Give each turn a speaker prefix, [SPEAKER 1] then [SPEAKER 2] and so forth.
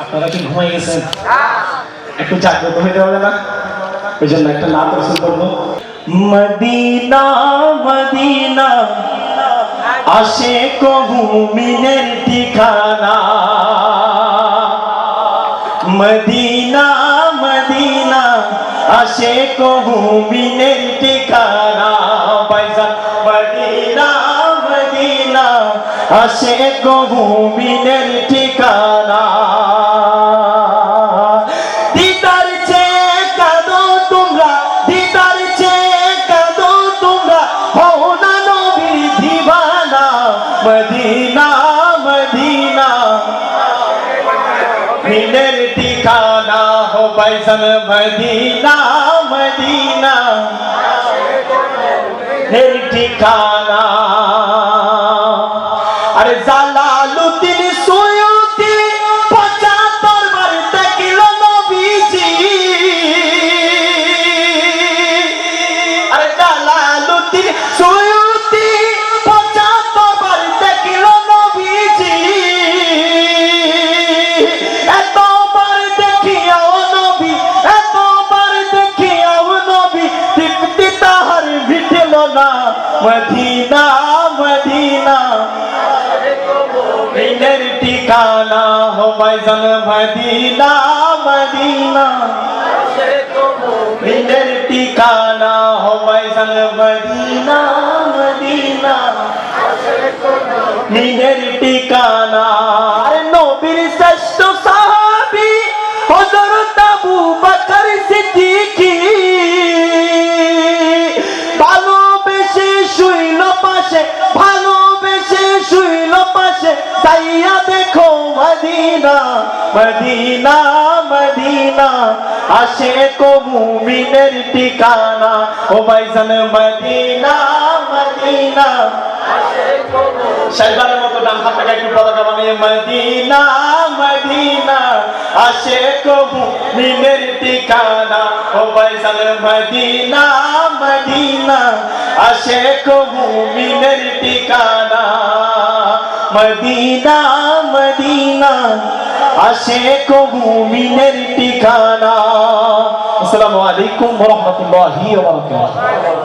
[SPEAKER 1] আপনারা কি ঘুমাই গেছেন? একটু জাগ্রত হইতে হবে না? ওই জন্য একটা নাম রসুল করবো। মদিনা মদিনা আশিক মুমিনের ঠিকানা, মদিনা মদিনা আশিক মুমিনের ঠিকানা, ভাইজান মদিনা মদিনা আশিক মুমিনের ঠিকানা। দিদার চেয়ে কাঁদো তোমরা, দিদার চেয়ে কাঁদো তোমরা, হও না নবীর দিওয়ানা। মদিনা মদিনা মিনের ঠিকানা, হো ভাইজান মদিনা মদিনা এর ঠিকানা। আরে জালালুদ্দিন সুয়ুতি ৭৫ বার দেখল নবীজি, আরে জালালুদ্দিন সুয়ুতি ৭৫ বার দেখল নবীজি। এতবার দেখিয়াও নবী, এতবার দেখিয়াও নবী, তৃপ্তি তাহার মিটল না। মদিনা মদিনা মিনের ঠিকানা, হো ভাইজান মদিনা মদিনা মিনের ঠিকানা, হো ভাইজান মদিনা মদিনা মিনের ঠিকানা। আরে নবীর শ্রেষ্ঠ সাহাবী হযরত আবু বকর সিদ্দিকী, ভালোবেসে শুইল পাশে, ভালোবেসে শুইল পাশে, চাইয়া দেখো মদিনা মদিনা মদিনা আশিক মুমিনের ঠিকানা, ও ভাইজান মদিনা মদিনা। শাইবানের মতো ডান হাতটাকে একটু পতাকা বানিয়ে, মদিনা মদিনা আশিক মুমিনের ঠিকানা, ও ভাইজান মদিনা মদিনা আশিক মুমিনের ঠিকানা। মদিনা মদিনা আশিক মুমিনের ঠিকানা। আসসালামু আলাইকুম ওয়া রাহমাতুল্লাহি ওয়া বারাকাতুহু।